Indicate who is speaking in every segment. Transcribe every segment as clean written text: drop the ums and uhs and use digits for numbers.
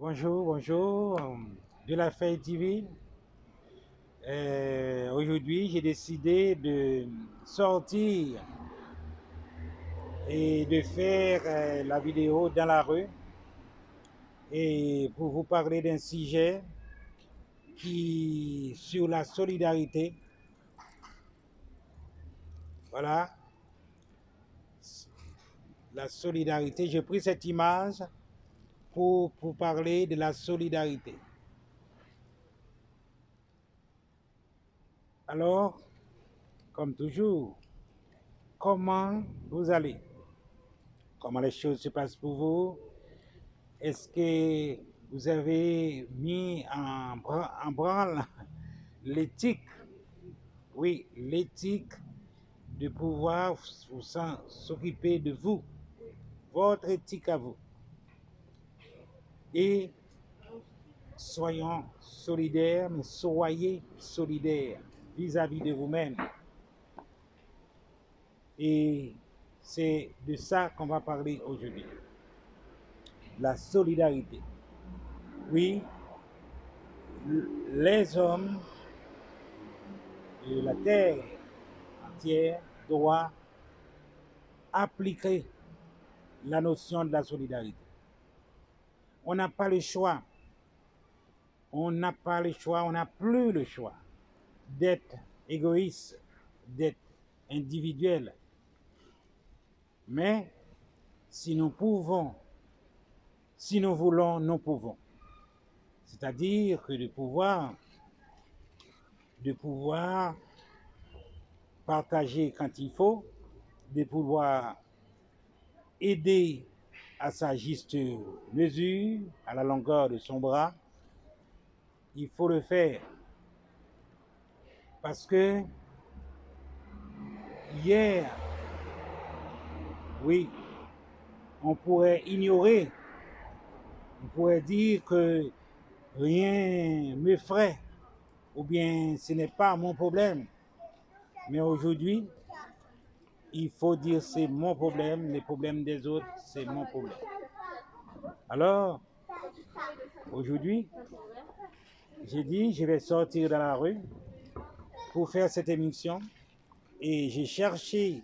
Speaker 1: Bonjour, bonjour, de la Feuille TV. Aujourd'hui, j'ai décidé de sortir et de faire la vidéo dans la rue et pour vous parler d'un sujet qui sur la solidarité. Voilà, la solidarité. J'ai pris cette image pour parler de la solidarité. Alors, comme toujours, comment vous allez? Comment les choses se passent pour vous? Est-ce que vous avez mis en branle l'éthique, oui, l'éthique de pouvoir s'occuper de vous, votre éthique à vous? Et soyons solidaires, mais soyez solidaires vis-à-vis de vous-même. Et c'est de ça qu'on va parler aujourd'hui. La solidarité. Oui, les hommes de la terre entière doivent appliquer la notion de la solidarité. On n'a pas le choix. On n'a pas le choix, on n'a plus le choix d'être égoïste, d'être individuel. Mais si nous pouvons, si nous voulons, nous pouvons. C'est-à-dire que de pouvoir partager quand il faut, de pouvoir aider à sa juste mesure, à la longueur de son bras, il faut le faire. Parce que hier, oui, on pourrait ignorer, on pourrait dire que rien ne me ferait, ou bien ce n'est pas mon problème. Mais aujourd'hui, il faut dire c'est mon problème, les problèmes des autres, c'est mon problème. Alors, aujourd'hui, j'ai dit, je vais sortir dans la rue pour faire cette émission et j'ai cherché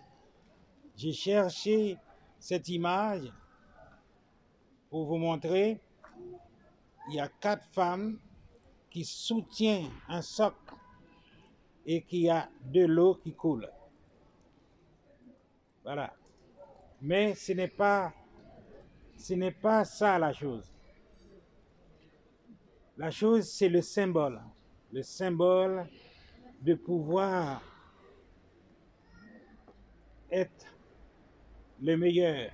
Speaker 1: cette image pour vous montrer. Il y a 4 femmes qui soutiennent un socle et qui a de l'eau qui coule. Voilà. Mais ce n'est pas ça la chose. La chose, c'est le symbole de pouvoir être le meilleur,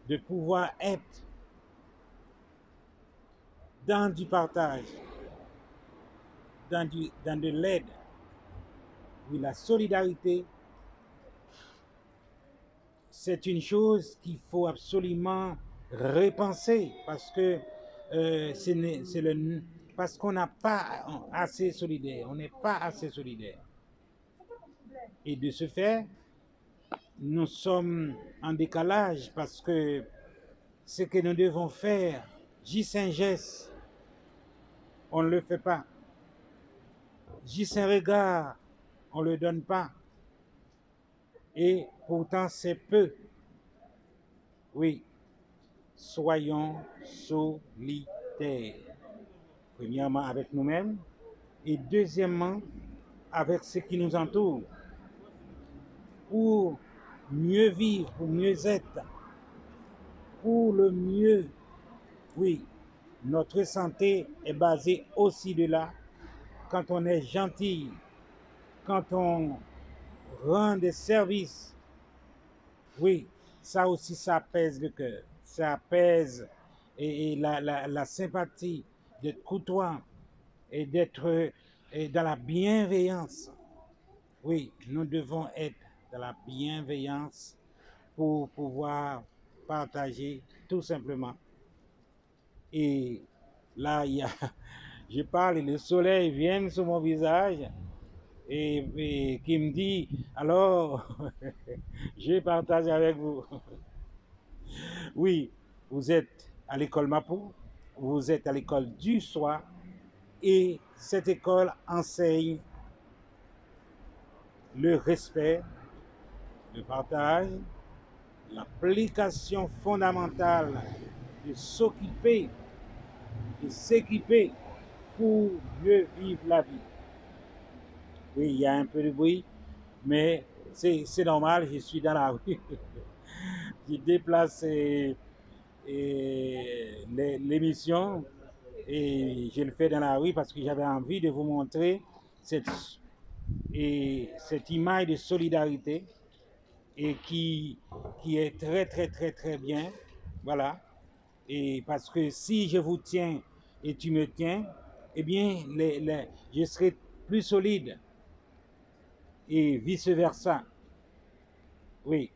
Speaker 1: de pouvoir être dans du partage, dans de l'aide. Oui, la solidarité, c'est une chose qu'il faut absolument repenser parce que parce qu'on n'a pas assez solidaire, on n'est pas assez solidaire. Et de ce fait, nous sommes en décalage parce que ce que nous devons faire, juste un geste, on ne le fait pas. Juste un regard, on ne le donne pas. Et pourtant, c'est peu. Oui, soyons solidaires. Premièrement, avec nous-mêmes et deuxièmement, avec ce qui nous entoure. Pour mieux vivre, pour mieux être, pour le mieux. Oui, notre santé est basée aussi de là. Quand on est gentil, quand on rend des services, oui, ça aussi, ça apaise le cœur. Ça apaise et la sympathie d'être courtois et d'être dans la bienveillance. Oui, nous devons être dans la bienveillance pour pouvoir partager tout simplement. Et là, je parle et le soleil vient sur mon visage et qui me dit, alors, je partage avec vous. Oui, vous êtes à l'école Mapou, vous êtes à l'école du soir et cette école enseigne le respect, le partage, l'application fondamentale de s'occuper, de s'équiper pour mieux vivre la vie. Oui, il y a un peu de bruit, mais c'est normal, je suis dans la rue. Je déplace l'émission et je le fais dans la rue parce que j'avais envie de vous montrer cette image de solidarité et qui est très très très très bien. Voilà. Et parce que si je vous tiens et tu me tiens, eh bien, je serai plus solide et vice-versa. Oui,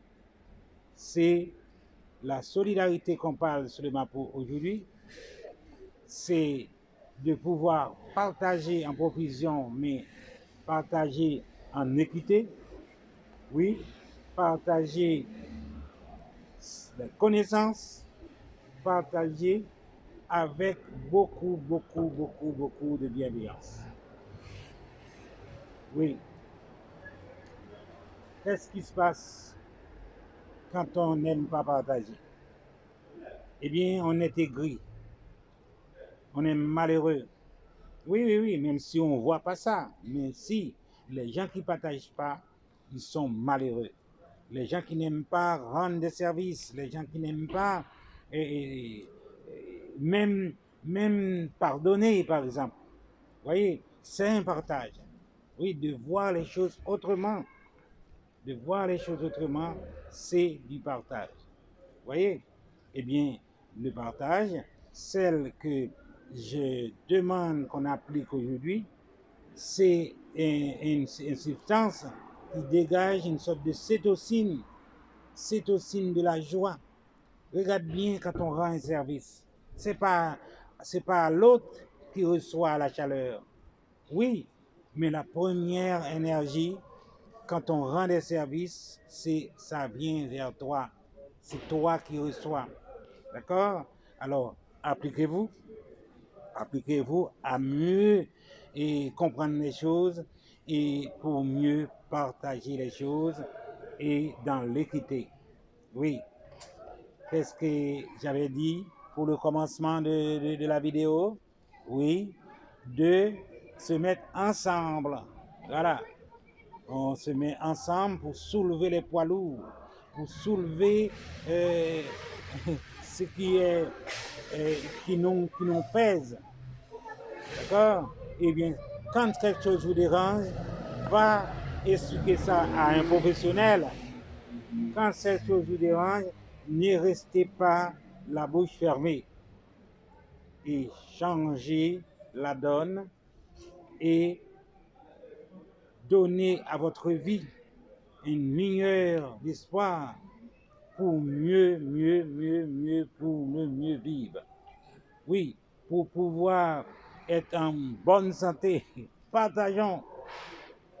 Speaker 1: c'est la solidarité qu'on parle seulement pour aujourd'hui. C'est de pouvoir partager en provision, mais partager en équité. Oui, partager les connaissances, partager avec beaucoup, beaucoup, beaucoup, beaucoup de bienveillance. Oui. Qu'est-ce qui se passe quand on n'aime pas partager? Eh bien, on est aigri, on est malheureux. Oui, oui, oui, même si on ne voit pas ça. Mais si les gens qui ne partagent pas, ils sont malheureux. Les gens qui n'aiment pas rendre des services, les gens qui n'aiment pas même, même pardonner, par exemple. Vous voyez, c'est un partage. Oui, de voir les choses autrement. De voir les choses autrement, c'est du partage. Vous voyez? Eh bien, le partage, celle que je demande qu'on applique aujourd'hui, c'est une substance qui dégage une sorte de cétocine de la joie. Regarde bien quand on rend un service. C'est pas l'autre qui reçoit la chaleur. Oui, mais la première énergie, quand on rend des services, ça vient vers toi. C'est toi qui reçois. D'accord? Alors, appliquez-vous à mieux et comprendre les choses et pour mieux partager les choses et dans l'équité. Oui. Qu'est-ce que j'avais dit pour le commencement de la vidéo? Oui, de se mettre ensemble. Voilà. On se met ensemble pour soulever les poids lourds, pour soulever ce qui est qui nous pèse. D'accord? Eh bien, quand quelque chose vous dérange, va expliquer ça à un professionnel. Quand quelque chose vous dérange, ne restez pas la bouche fermée et changez la donne et donnez à votre vie une lueur d'espoir pour mieux vivre. Oui, pour pouvoir être en bonne santé. Partageons.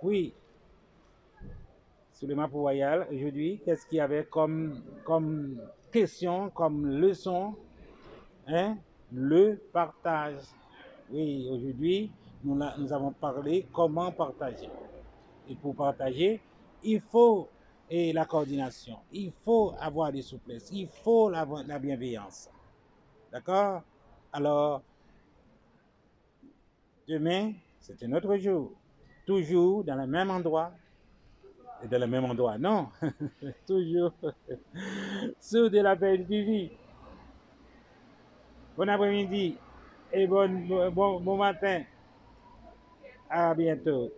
Speaker 1: Oui. Sur le map royal, aujourd'hui, qu'est-ce qu'il y avait comme question, comme leçon? Hein? Le partage. Oui, aujourd'hui, nous avons parlé comment partager. Et pour partager, il faut la coordination, il faut avoir des souplesses, il faut la bienveillance. D'accord? Alors, demain, c'est un autre jour. Toujours dans le même endroit. Et dans le même endroit, non. Toujours sur de la belle vie. Bon après-midi et bon matin. À bientôt.